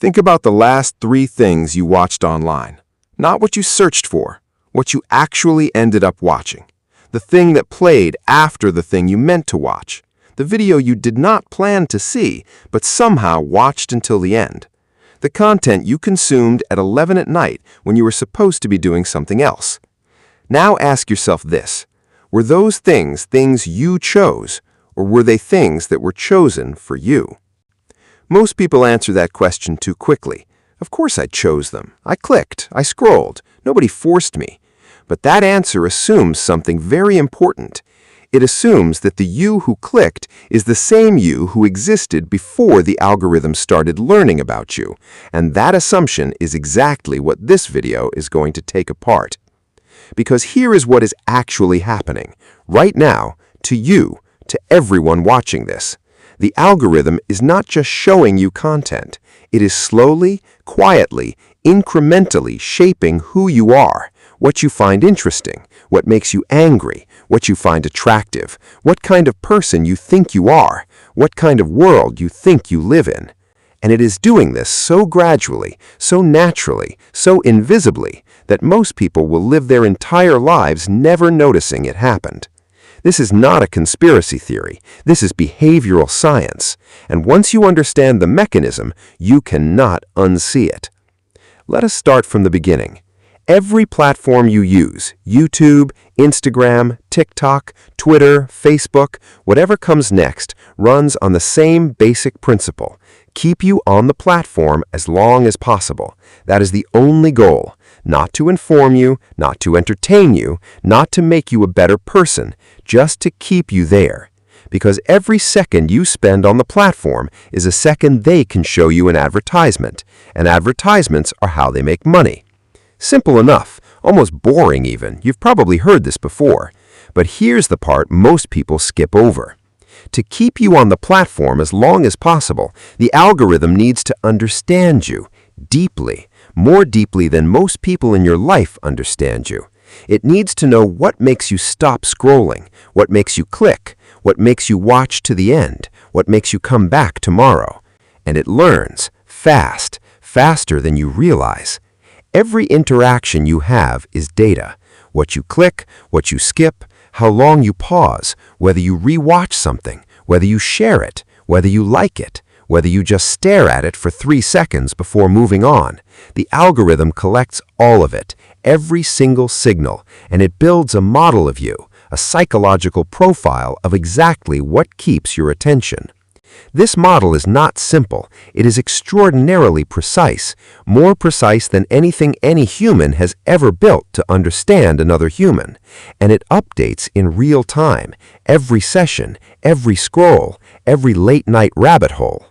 Think about the last 3 things you watched online. Not what you searched for, what you actually ended up watching. The thing that played after the thing you meant to watch. The video you did not plan to see, but somehow watched until the end. The content you consumed at 11 at night when you were supposed to be doing something else. Now ask yourself this. Were those things you chose, or were they things that were chosen for you? Most people answer that question too quickly. Of course I chose them. I clicked. I scrolled. Nobody forced me. But that answer assumes something very important. It assumes that the you who clicked is the same you who existed before the algorithm started learning about you. And that assumption is exactly what this video is going to take apart. Because here is what is actually happening, right now, to you, to everyone watching this. The algorithm is not just showing you content. It is slowly, quietly, incrementally shaping who you are, what you find interesting, what makes you angry, what you find attractive, what kind of person you think you are, what kind of world you think you live in. And it is doing this so gradually, so naturally, so invisibly, that most people will live their entire lives never noticing it happened. This is not a conspiracy theory. This is behavioral science. And once you understand the mechanism, you cannot unsee it. Let us start from the beginning. Every platform you use, YouTube, Instagram, TikTok, Twitter, Facebook, whatever comes next, runs on the same basic principle. Keep you on the platform as long as possible. That is the only goal. Not to inform you, not to entertain you, not to make you a better person, just to keep you there. Because every second you spend on the platform is a second they can show you an advertisement, and advertisements are how they make money. Simple enough, almost boring even. You've probably heard this before. But here's the part most people skip over. To keep you on the platform as long as possible, the algorithm needs to understand you deeply, more deeply than most people in your life understand you. It needs to know what makes you stop scrolling, what makes you click, what makes you watch to the end, what makes you come back tomorrow. And it learns fast, faster than you realize. Every interaction you have is data. What you click, what you skip, how long you pause, whether you rewatch something, whether you share it, whether you like it, whether you just stare at it for 3 seconds before moving on. The algorithm collects all of it, every single signal, and it builds a model of you, a psychological profile of exactly what keeps your attention. This model is not simple. It is extraordinarily precise, more precise than anything any human has ever built to understand another human. And it updates in real time, every session, every scroll, every late-night rabbit hole.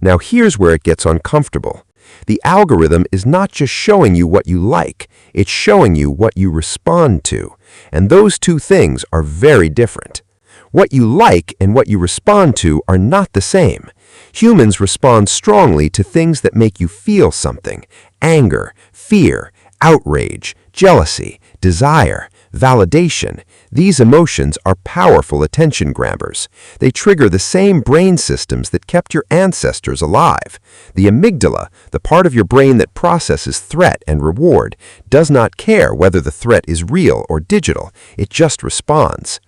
Now here's where it gets uncomfortable. The algorithm is not just showing you what you like, it's showing you what you respond to. And those two things are very different. What you like and what you respond to are not the same. Humans respond strongly to things that make you feel something: anger, fear, outrage, jealousy, desire, validation. These emotions are powerful attention grabbers. They trigger the same brain systems that kept your ancestors alive. The amygdala, the part of your brain that processes threat and reward, does not care whether the threat is real or digital. It just responds.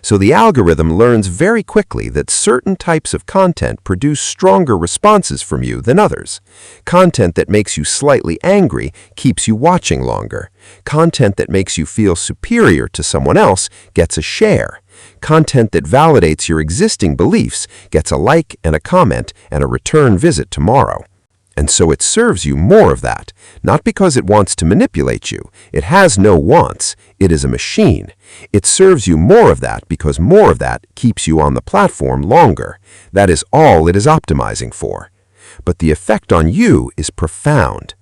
So the algorithm learns very quickly that certain types of content produce stronger responses from you than others. Content that makes you slightly angry keeps you watching longer. Content that makes you feel superior to someone else gets a share. Content that validates your existing beliefs gets a like and a comment and a return visit tomorrow. And so it serves you more of that, not because it wants to manipulate you. It has no wants. It is a machine. It serves you more of that because more of that keeps you on the platform longer. That is all it is optimizing for. But the effect on you is profound.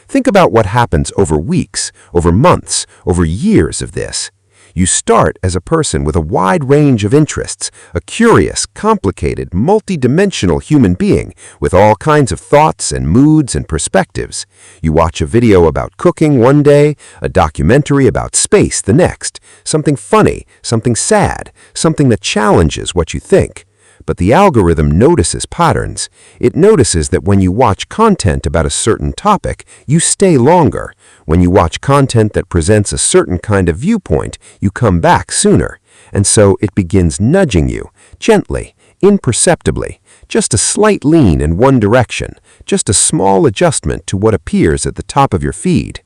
Think about what happens over weeks, over months, over years of this. You start as a person with a wide range of interests, a curious, complicated, multi-dimensional human being with all kinds of thoughts and moods and perspectives. You watch a video about cooking one day, a documentary about space the next, something funny, something sad, something that challenges what you think. But the algorithm notices patterns. It notices that when you watch content about a certain topic, you stay longer. When you watch content that presents a certain kind of viewpoint, you come back sooner. And so it begins nudging you, gently, imperceptibly, just a slight lean in one direction, just a small adjustment to what appears at the top of your feed.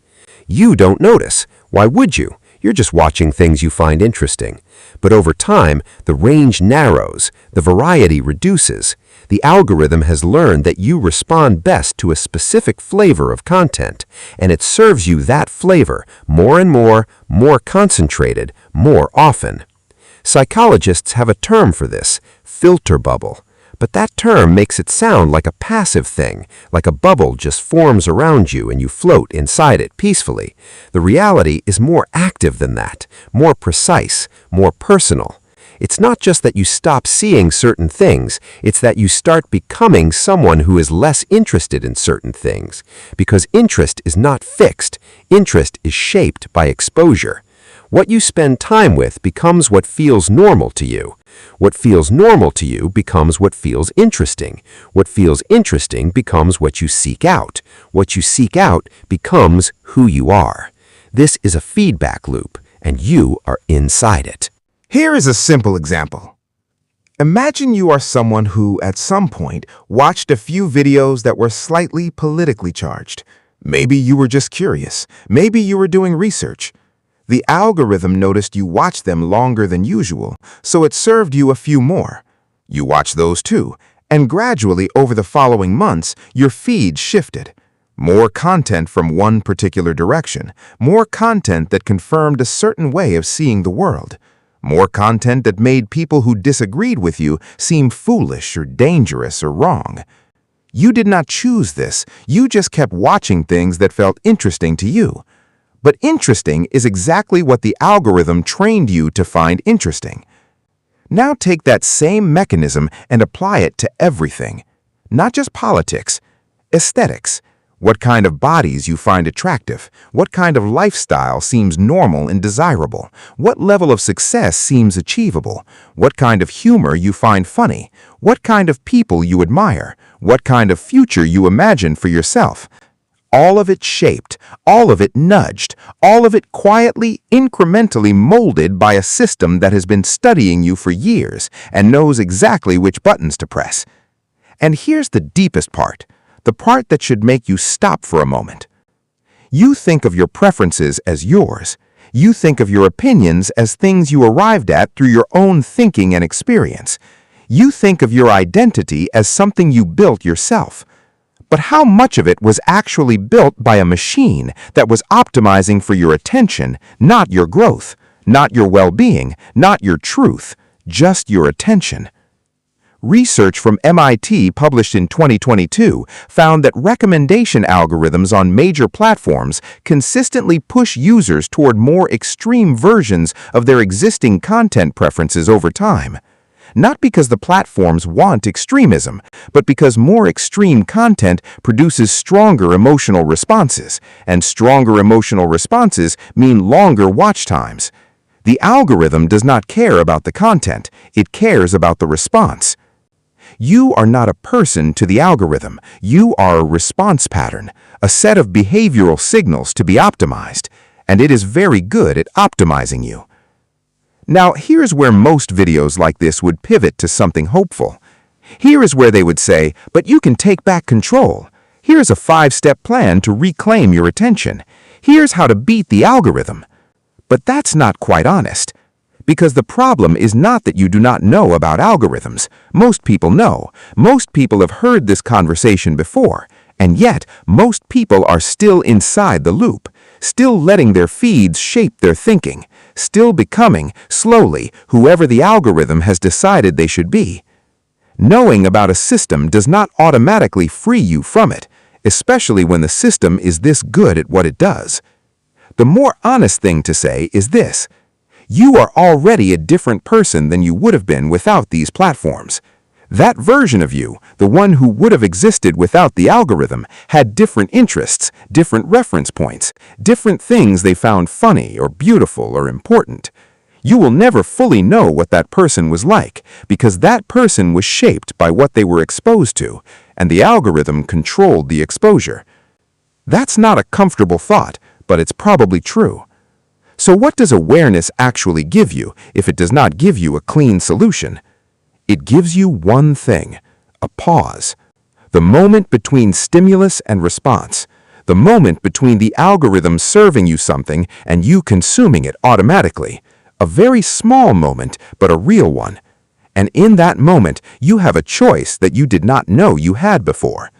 You don't notice. Why would you? You're just watching things you find interesting. But over time, the range narrows, the variety reduces. The algorithm has learned that you respond best to a specific flavor of content, and it serves you that flavor more and more concentrated, more often. Psychologists have a term for this, filter bubble. But that term makes it sound like a passive thing, like a bubble just forms around you and you float inside it peacefully. The reality is more active than that, more precise, more personal. It's not just that you stop seeing certain things, it's that you start becoming someone who is less interested in certain things. Because interest is not fixed, interest is shaped by exposure. What you spend time with becomes what feels normal to you. What feels normal to you becomes what feels interesting. What feels interesting becomes what you seek out. What you seek out becomes who you are. This is a feedback loop, and you are inside it. Here is a simple example. Imagine you are someone who, at some point, watched a few videos that were slightly politically charged. Maybe you were just curious. Maybe you were doing research. The algorithm noticed you watched them longer than usual, so it served you a few more. You watched those too, and gradually over the following months, your feed shifted. More content from one particular direction, more content that confirmed a certain way of seeing the world, more content that made people who disagreed with you seem foolish or dangerous or wrong. You did not choose this, you just kept watching things that felt interesting to you. But interesting is exactly what the algorithm trained you to find interesting. Now take that same mechanism and apply it to everything. Not just politics, aesthetics. What kind of bodies you find attractive, what kind of lifestyle seems normal and desirable, what level of success seems achievable, what kind of humor you find funny, what kind of people you admire, what kind of future you imagine for yourself. All of it shaped, all of it nudged, all of it quietly, incrementally molded by a system that has been studying you for years and knows exactly which buttons to press. And here's the deepest part, the part that should make you stop for a moment. You think of your preferences as yours. You think of your opinions as things you arrived at through your own thinking and experience. You think of your identity as something you built yourself. But how much of it was actually built by a machine that was optimizing for your attention, not your growth, not your well-being, not your truth, just your attention? Research from MIT published in 2022 found that recommendation algorithms on major platforms consistently push users toward more extreme versions of their existing content preferences over time. Not because the platforms want extremism, but because more extreme content produces stronger emotional responses, and stronger emotional responses mean longer watch times. The algorithm does not care about the content, it cares about the response. You are not a person to the algorithm, you are a response pattern, a set of behavioral signals to be optimized, and it is very good at optimizing you. Now, here's where most videos like this would pivot to something hopeful. Here is where they would say, but you can take back control. Here's a 5-step plan to reclaim your attention. Here's how to beat the algorithm. But that's not quite honest. Because the problem is not that you do not know about algorithms. Most people know. Most people have heard this conversation before. And yet, most people are still inside the loop, still letting their feeds shape their thinking, still becoming, slowly, whoever the algorithm has decided they should be. Knowing about a system does not automatically free you from it, especially when the system is this good at what it does. The more honest thing to say is this: you are already a different person than you would have been without these platforms. That version of you, the one who would have existed without the algorithm, had different interests, different reference points, different things they found funny or beautiful or important. You will never fully know what that person was like because that person was shaped by what they were exposed to, and the algorithm controlled the exposure. That's not a comfortable thought, but it's probably true. So what does awareness actually give you if it does not give you a clean solution? It gives you one thing: a pause. The moment between stimulus and response. The moment between the algorithm serving you something and you consuming it automatically. A very small moment, but a real one. And in that moment, you have a choice that you did not know you had before.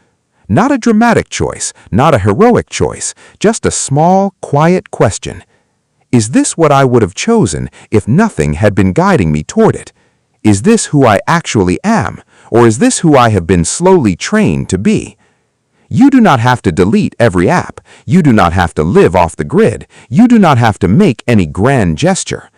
Not a dramatic choice, not a heroic choice, just a small, quiet question. Is this what I would have chosen if nothing had been guiding me toward it? Is this who I actually am, or is this who I have been slowly trained to be? You do not have to delete every app. You do not have to live off the grid. You do not have to make any grand gesture.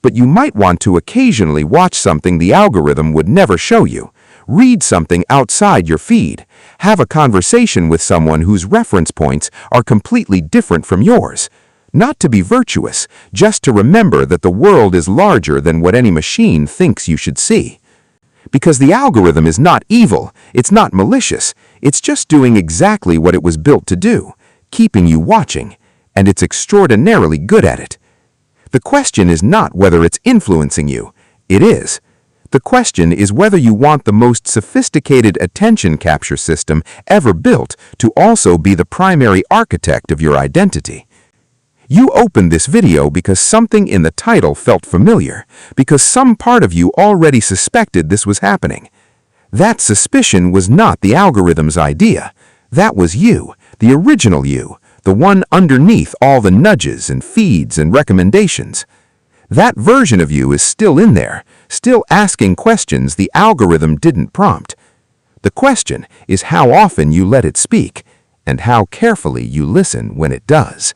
But you might want to occasionally watch something the algorithm would never show you, read something outside your feed, have a conversation with someone whose reference points are completely different from yours. Not to be virtuous, just to remember that the world is larger than what any machine thinks you should see. Because the algorithm is not evil, it's not malicious, it's just doing exactly what it was built to do, keeping you watching, and it's extraordinarily good at it. The question is not whether it's influencing you. It is. The question is whether you want the most sophisticated attention capture system ever built to also be the primary architect of your identity. You opened this video because something in the title felt familiar, because some part of you already suspected this was happening. That suspicion was not the algorithm's idea. That was you, the original you, the one underneath all the nudges and feeds and recommendations. That version of you is still in there, still asking questions the algorithm didn't prompt. The question is how often you let it speak, and how carefully you listen when it does.